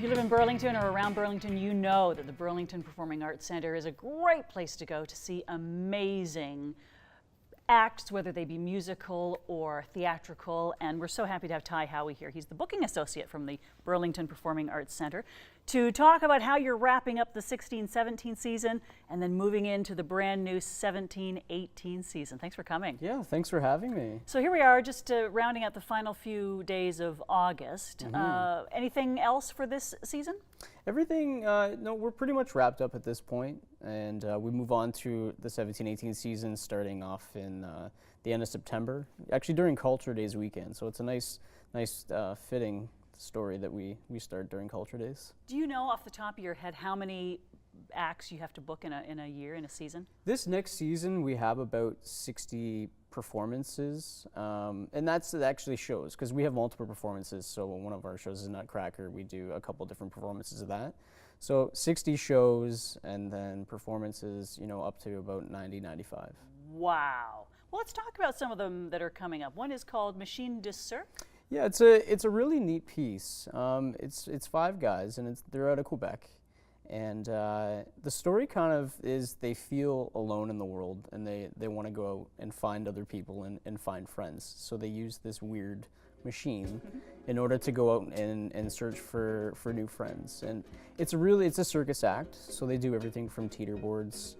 you live in Burlington or around Burlington, you know that the Burlington Performing Arts Centre is a great place to go to see amazing acts, whether they be musical or theatrical, and we're so happy to have Ty Howie here. He's the booking associate from the Burlington Performing Arts Centre to talk about how you're wrapping up the 16-17 season and then moving into the brand new 17-18 season. Thanks for coming. Yeah, thanks for having me. So here we are, just rounding out the final few days of August. Anything else for this season? Everything, no, we're pretty much wrapped up at this point, and we move on to the 17-18 season starting off in the end of September, actually during Culture Days weekend, so it's a nice fitting story that we start during Culture Days. Do you know off the top of your head how many acts you have to book in a year, in a season? This next season we have about 60 performances, and that's actually shows, because we have multiple performances. So when one of our shows is Nutcracker, we do a couple different performances of that. So 60 shows, and then performances, you know, up to about 90, 95. Wow. Well, let's talk about some of them that are coming up. One is called Machine de Cirque. Yeah, it's a really neat piece. It's five guys, and they're out of Quebec. And the story kind of is they feel alone in the world, and they want to go out and find other people and find friends. So they use this weird machine in order to go out and search for new friends. And it's a circus act, so they do everything from teeter boards,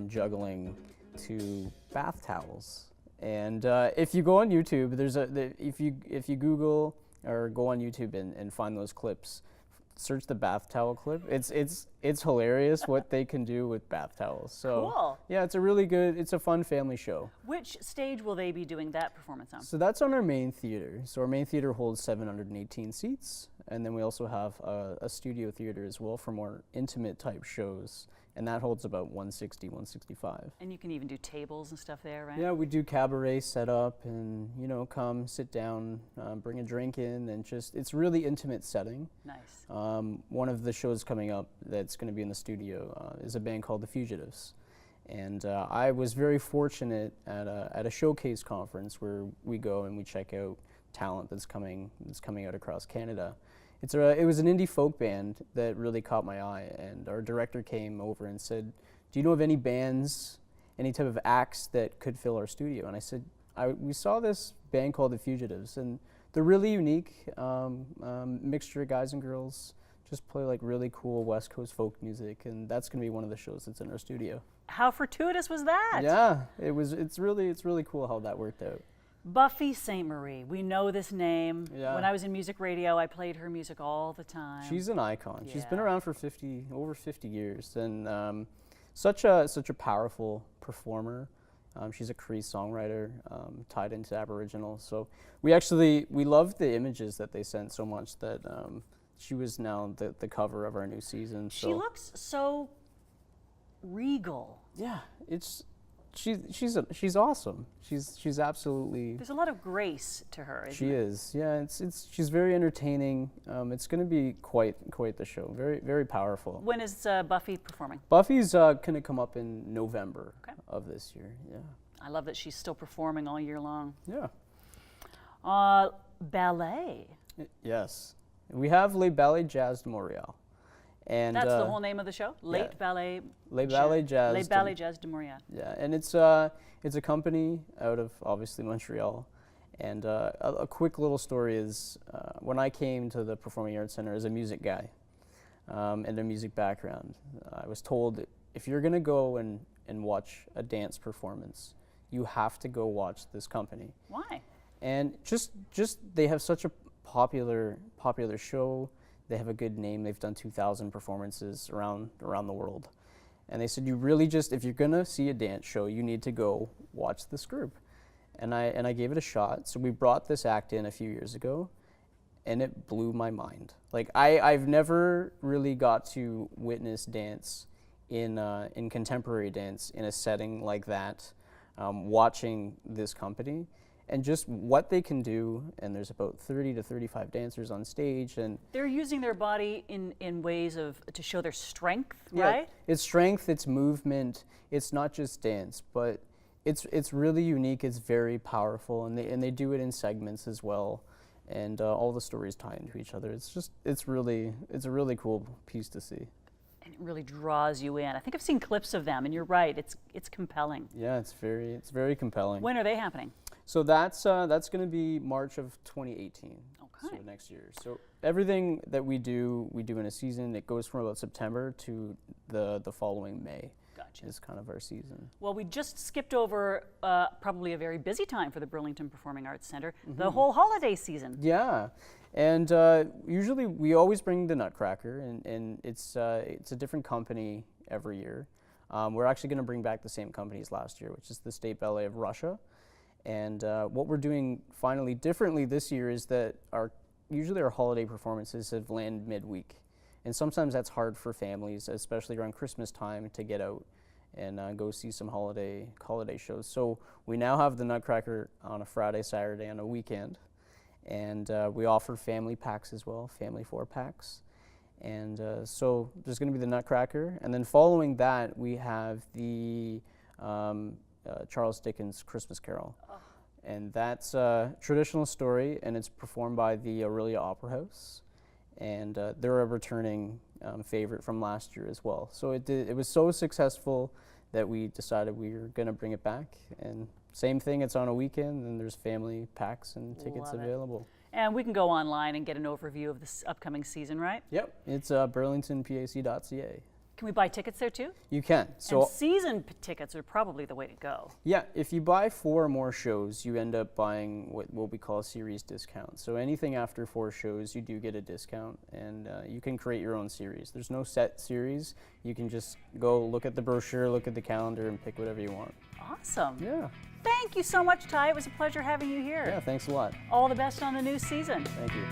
juggling, to bath towels. And if you go on YouTube, if you Google or go on YouTube and find those clips, search the bath towel clip. It's hilarious what they can do with bath towels. So cool. Yeah, it's a fun family show. Which stage will they be doing that performance on? So that's on our main theater. So our main theater holds 718 seats, and then we also have a studio theater as well for more intimate type shows, and that holds about 160, 165. And you can even do tables and stuff there, right? Yeah, we do cabaret setup, and come sit down, bring a drink in, and it's really intimate setting. Nice. One of the shows coming up that's going to be in the studio is a band called The Fugitives, and I was very fortunate at a showcase conference where we go and we check out talent that's coming out across Canada. It was an indie folk band that really caught my eye, and our director came over and said, "Do you know of any bands, any type of acts that could fill our studio?" And I said, "We saw this band called The Fugitives, and they're really unique, mixture of guys and girls, just play like really cool West Coast folk music, and that's going to be one of the shows that's in our studio." How fortuitous was that? Yeah, it's really cool how that worked out. Buffy Sainte Marie, we know this name. Yeah. When I was in music radio, I played her music all the time. She's an icon. Yeah. She's been around for over 50 years, and such a powerful performer. She's a Cree songwriter, tied into Aboriginal. So we loved the images that they sent so much that she was now the cover of our new season. So. She looks so regal. Yeah, she's awesome. She's absolutely. There's a lot of grace to her. She is. Yeah, she's very entertaining. It's going to be quite the show. Very, very powerful. When is Buffy performing? Buffy's going to come up in November of this year. Yeah. I love that she's still performing all year long. Yeah. Ballet. Yes, we have Les Ballets Jazz de Montréal. And that's the whole name of the show? Les Ballets Jazz de Montréal. Yeah, and it's a company out of obviously Montreal. And a quick little story is when I came to the Performing Arts Centre as a music guy and a music background, I was told if you're going to go and watch a dance performance, you have to go watch this company. Why? And just they have such a popular show. They have a good name. They've done 2,000 performances around the world. And they said, you really if you're gonna see a dance show, you need to go watch this group. And I gave it a shot. So we brought this act in a few years ago, and it blew my mind. Like I've never really got to witness dance in contemporary dance in a setting like that, watching this company. And just what they can do, and there's about 30 to 35 dancers on stage, and they're using their body in ways to show their strength, yeah, right? It's strength, it's movement, it's not just dance, but it's really unique. It's very powerful, and they do it in segments as well. and all the stories tie into each other. It's a really cool piece to see. And it really draws you in. I think I've seen clips of them, and you're right. It's compelling. Yeah, it's very compelling. When are they happening? So that's going to be March of 2018. Okay. So next year. So everything that we do in a season. It goes from about September to the following May. Gotcha. Is kind of our season. Well, we just skipped over probably a very busy time for the Burlington Performing Arts Centre, the whole holiday season. Yeah, and usually we always bring the Nutcracker, and it's a different company every year. We're actually going to bring back the same company as last year, which is the State Ballet of Russia. And what we're doing finally differently this year is that usually our holiday performances have landed midweek. And sometimes that's hard for families, especially around Christmas time, to get out and go see some holiday shows. So we now have the Nutcracker on a Friday, Saturday, on a weekend. And we offer family packs as well, family 4-packs. And so there's going to be the Nutcracker. And then following that, we have the Charles Dickens Christmas Carol. Oh. And that's a traditional story, and it's performed by the Aurelia Opera House. And they're a returning favorite from last year as well. So it was so successful that we decided we were going to bring it back. And same thing, it's on a weekend, and there's family packs and tickets available. And we can go online and get an overview of this upcoming season, right? Yep, it's burlingtonpac.ca. Can we buy tickets there too? You can. And season tickets are probably the way to go. Yeah, if you buy 4 or more shows, you end up buying what we call a series discount. So anything after 4 shows, you do get a discount, and you can create your own series. There's no set series. You can just go look at the brochure, look at the calendar, and pick whatever you want. Awesome. Yeah. Thank you so much, Ty. It was a pleasure having you here. Yeah, thanks a lot. All the best on the new season. Thank you.